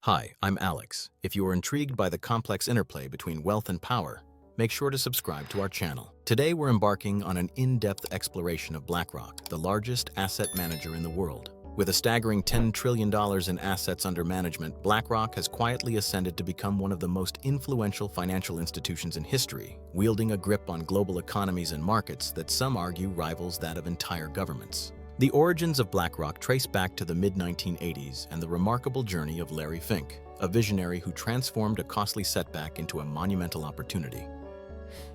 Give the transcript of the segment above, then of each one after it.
Hi, I'm Alex. If you are intrigued by the complex interplay between wealth and power, make sure to subscribe to our channel. Today we're embarking on an in-depth exploration of BlackRock, the largest asset manager in the world. With a staggering $10 trillion in assets under management, BlackRock has quietly ascended to become one of the most influential financial institutions in history, wielding a grip on global economies and markets that some argue rivals that of entire governments. The origins of BlackRock trace back to the mid-1980s and the remarkable journey of Larry Fink, a visionary who transformed a costly setback into a monumental opportunity.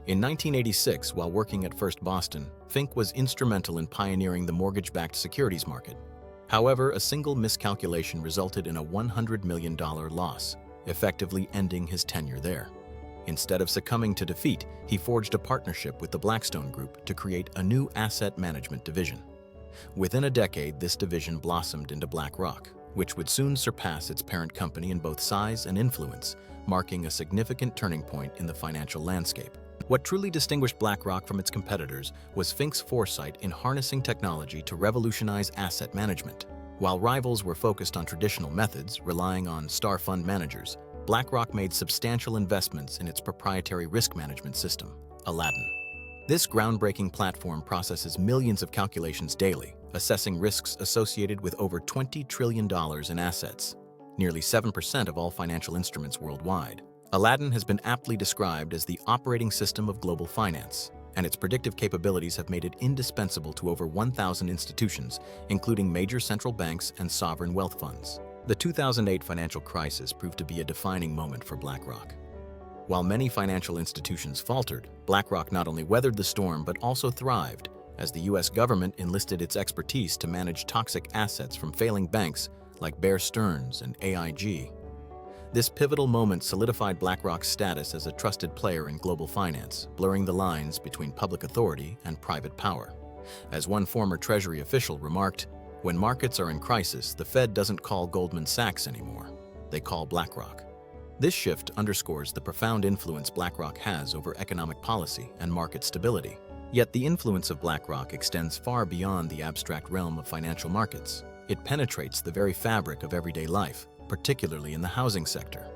In 1986, while working at First Boston, Fink was instrumental in pioneering the mortgage-backed securities market. However, a single miscalculation resulted in a $100 million loss, effectively ending his tenure there. Instead of succumbing to defeat, he forged a partnership with the Blackstone Group to create a new asset management division. Within a decade, this division blossomed into BlackRock, which would soon surpass its parent company in both size and influence, marking a significant turning point in the financial landscape. What truly distinguished BlackRock from its competitors was Fink's foresight in harnessing technology to revolutionize asset management. While rivals were focused on traditional methods, relying on star fund managers, BlackRock made substantial investments in its proprietary risk management system, Aladdin. This groundbreaking platform processes millions of calculations daily, assessing risks associated with over $20 trillion in assets, nearly 7% of all financial instruments worldwide. Aladdin has been aptly described as the operating system of global finance, and its predictive capabilities have made it indispensable to over 1,000 institutions, including major central banks and sovereign wealth funds. The 2008 financial crisis proved to be a defining moment for BlackRock. While many financial institutions faltered, BlackRock not only weathered the storm but also thrived, as the U.S. government enlisted its expertise to manage toxic assets from failing banks like Bear Stearns and AIG. This pivotal moment solidified BlackRock's status as a trusted player in global finance, blurring the lines between public authority and private power. As one former Treasury official remarked, "When markets are in crisis, the Fed doesn't call Goldman Sachs anymore. They call BlackRock." This shift underscores the profound influence BlackRock has over economic policy and market stability. Yet the influence of BlackRock extends far beyond the abstract realm of financial markets. It penetrates the very fabric of everyday life, particularly in the housing sector.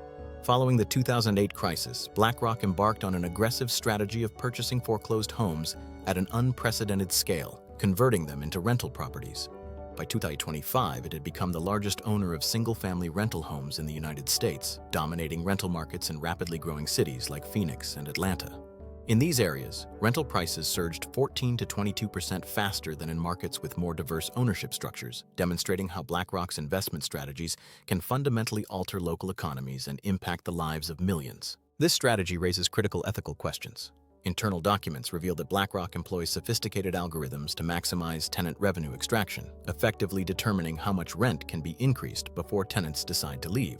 Following the 2008 crisis, BlackRock embarked on an aggressive strategy of purchasing foreclosed homes at an unprecedented scale, converting them into rental properties. By 2025, it had become the largest owner of single-family rental homes in the United States, dominating rental markets in rapidly growing cities like Phoenix and Atlanta. In these areas, rental prices surged 14 to 22% faster than in markets with more diverse ownership structures, demonstrating how BlackRock's investment strategies can fundamentally alter local economies and impact the lives of millions. This strategy raises critical ethical questions. Internal documents reveal that BlackRock employs sophisticated algorithms to maximize tenant revenue extraction, effectively determining how much rent can be increased before tenants decide to leave.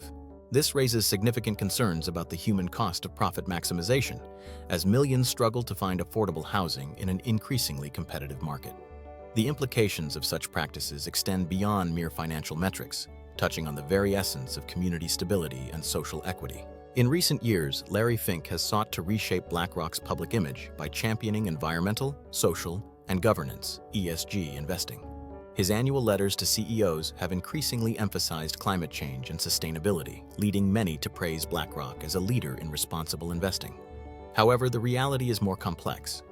This raises significant concerns about the human cost of profit maximization, as millions struggle to find affordable housing in an increasingly competitive market. The implications of such practices extend beyond mere financial metrics, touching on the very essence of community stability and social equity. In recent years, Larry Fink has sought to reshape BlackRock's public image by championing environmental, social, and governance (ESG) investing. His annual letters to CEOs have increasingly emphasized climate change and sustainability, leading many to praise BlackRock as a leader in responsible investing. However, the reality is more complex.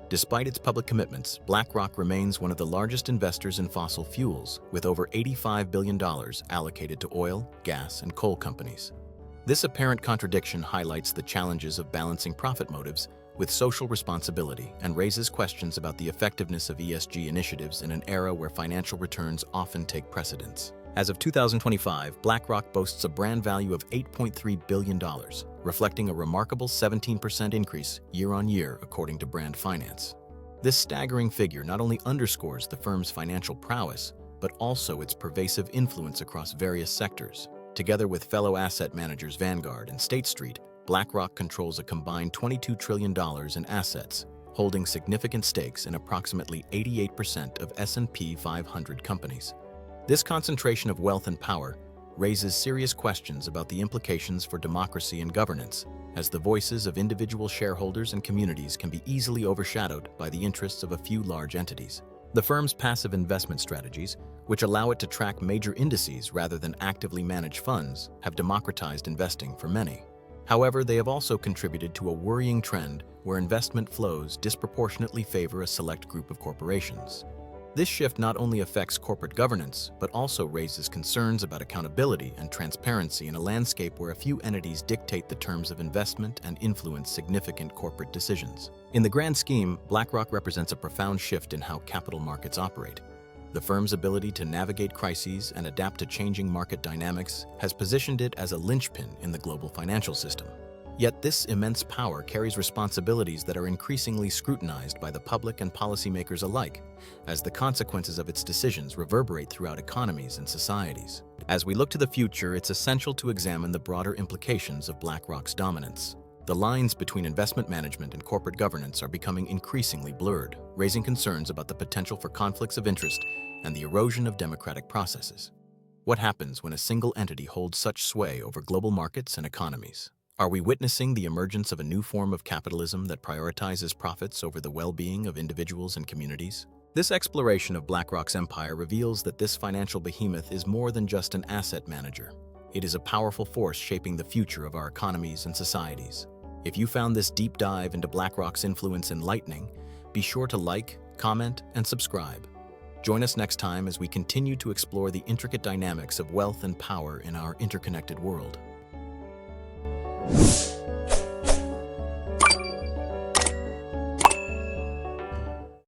Despite its public commitments, BlackRock remains one of the largest investors in fossil fuels, with over $85 billion allocated to oil, gas, and coal companies. This apparent contradiction highlights the challenges of balancing profit motives with social responsibility and raises questions about the effectiveness of ESG initiatives in an era where financial returns often take precedence. As of 2025, BlackRock boasts a brand value of $8.3 billion, reflecting a remarkable 17% increase year-on-year according to Brand Finance. This staggering figure not only underscores the firm's financial prowess, but also its pervasive influence across various sectors. Together with fellow asset managers Vanguard and State Street, BlackRock controls a combined $22 trillion in assets, holding significant stakes in approximately 88% of S&P 500 companies. This concentration of wealth and power raises serious questions about the implications for democracy and governance, as the voices of individual shareholders and communities can be easily overshadowed by the interests of a few large entities. The firm's passive investment strategies, which allow it to track major indices rather than actively manage funds, have democratized investing for many. However, they have also contributed to a worrying trend where investment flows disproportionately favor a select group of corporations. This shift not only affects corporate governance, but also raises concerns about accountability and transparency in a landscape where a few entities dictate the terms of investment and influence significant corporate decisions. In the grand scheme, BlackRock represents a profound shift in how capital markets operate. The firm's ability to navigate crises and adapt to changing market dynamics has positioned it as a linchpin in the global financial system. Yet this immense power carries responsibilities that are increasingly scrutinized by the public and policymakers alike, as the consequences of its decisions reverberate throughout economies and societies. As we look to the future, it's essential to examine the broader implications of BlackRock's dominance. The lines between investment management and corporate governance are becoming increasingly blurred, raising concerns about the potential for conflicts of interest and the erosion of democratic processes. What happens when a single entity holds such sway over global markets and economies? Are we witnessing the emergence of a new form of capitalism that prioritizes profits over the well-being of individuals and communities? This exploration of BlackRock's empire reveals that this financial behemoth is more than just an asset manager. It is a powerful force shaping the future of our economies and societies. If you found this deep dive into BlackRock's influence enlightening, be sure to like, comment, and subscribe. Join us next time as we continue to explore the intricate dynamics of wealth and power in our interconnected world.